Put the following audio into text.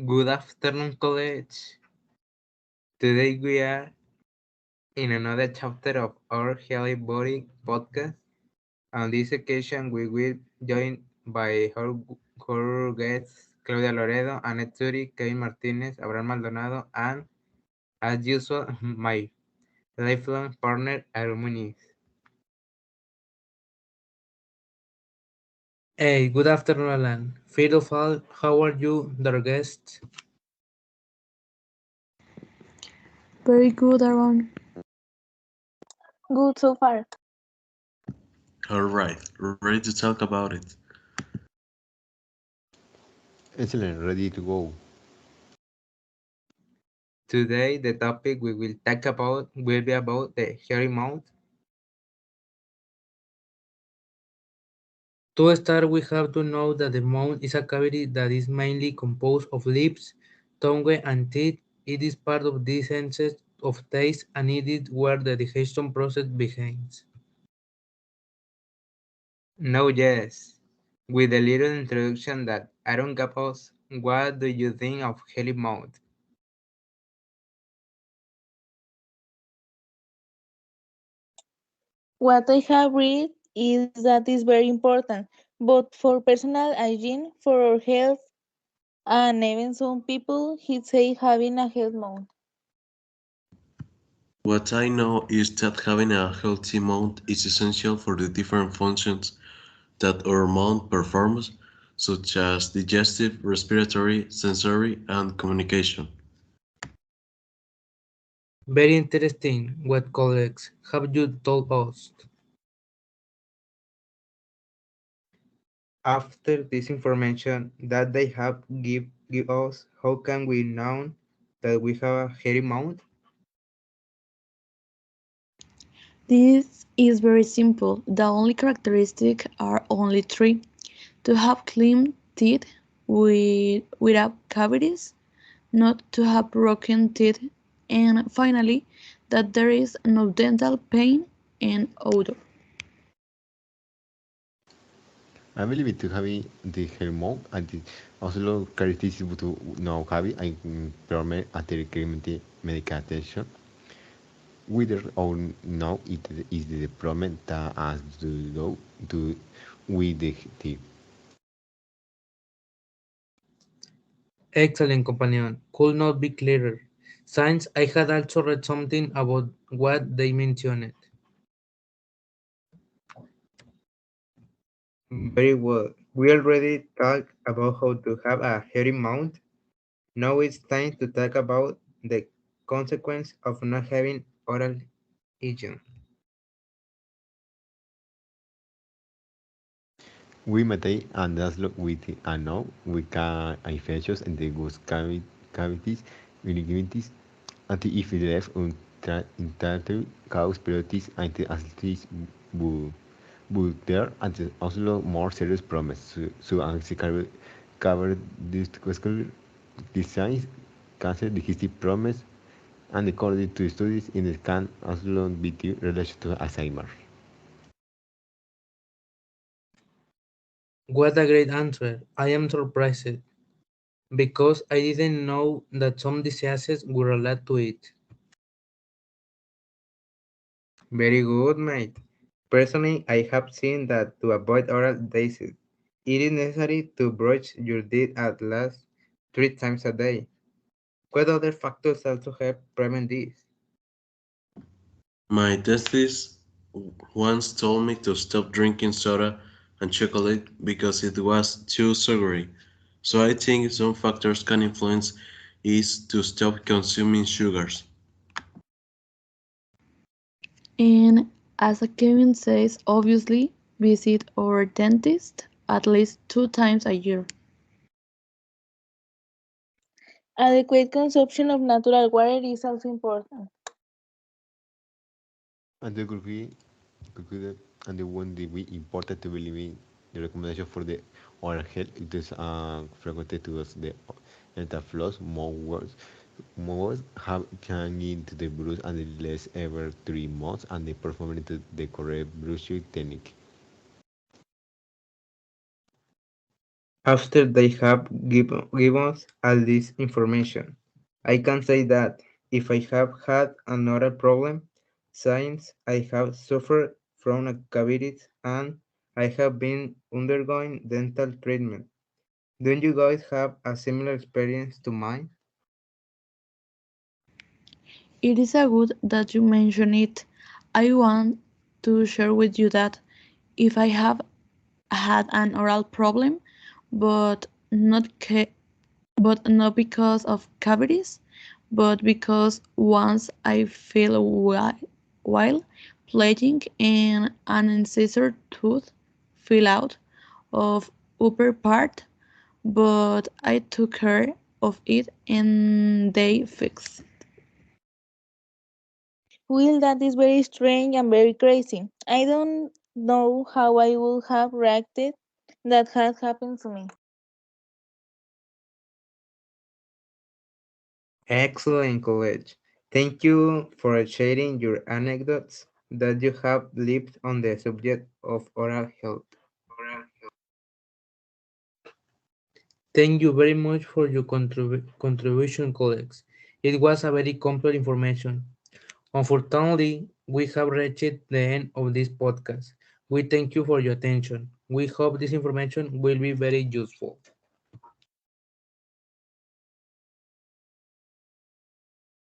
Good afternoon, college. Today we are in another chapter of our Healthy Body podcast. On this occasion, we will join by our guests Claudia Loredo, Annette Turi, Kevin Martinez, Abraham Maldonado, and as usual, my lifelong partner, Aaron Muniz. Hey, good afternoon, Alan. First of all, how are you, dear guest? Very good, Aaron. Good so far. Alright, ready to talk about it. Excellent, ready to go. Today, the topic we will talk about will be about the hairy mouth. To start, we have to know that the mouth is a cavity that is mainly composed of lips, tongue, and teeth. It is part of the sense of taste, and it is where the digestion process begins. No, yes. With a little introduction that Aaron gave us, what do you think of hairy mouth? What I have read is that is very important, but for personal hygiene, for our health, and even some people, he say having a health mount. What I know is that having a healthy mouth is essential for the different functions that our mouth performs, such as digestive, respiratory, sensory, and communication. Very interesting what colleagues have you told us. After this information that they have give us, how can we know that we have a hairy mouth? This is very simple. The only characteristics are only three: to have clean teeth without cavities, not to have broken teeth, and finally, that there is no dental pain and odor. I believe it to have the hormone and the also characteristic to know have and perform at the requirement medical attention. Whether or not it is the problem that has to do to with the teeth. Excellent companion, could not be clearer. Since I had also read something about what they mentioned. Very well. We already talked about how to have a hairy mouth. Now it's time to talk about the consequence of not having oral hygiene. We maintain and that's look with and now we can infections in the goose cavities, irregularities, and if it left untitled cause perioditis and the acidities but there and also more serious problems. So and cover this vascular disease, cancer, digestive problems, and according to studies in the can also be related to Alzheimer's. What a great answer. I am surprised because I didn't know that some diseases were related to it. Very good, mate. Personally, I have seen that to avoid oral disease, it is necessary to brush your teeth at least 3 times a day. What other factors also help prevent this? My dentist once told me to stop drinking soda and chocolate because it was too sugary. So I think some factors can influence is to stop consuming sugars. And as Kevin says, obviously, visit our dentist at least 2 times a year. Adequate consumption of natural water is also important. And the concluded and the one that we important to believe the recommendation for the oral health it is frequently to us the dental floss more have can into the bruise and the less ever 3 months and the performing the correct brushing technique. after they have given us all this information. I can say that if I have had another problem, since I have suffered from a cavities and I have been undergoing dental treatment. Don't you guys have a similar experience to mine? It is a good that you mention it. I want to share with you that if I have had an oral problem, but but not because of cavities, but because once I feel while playing and an incisor tooth fell out of upper part, but I took care of it and they fixed. Well, that is very strange and very crazy. I don't know how I would have reacted that had happened to me. Excellent, college. Thank you for sharing your anecdotes that you have lived on the subject of oral health. Thank you very much for your contribution, colleagues. It was a very complete information. Unfortunately, we have reached the end of this podcast. We thank you for your attention. We hope this information will be very useful.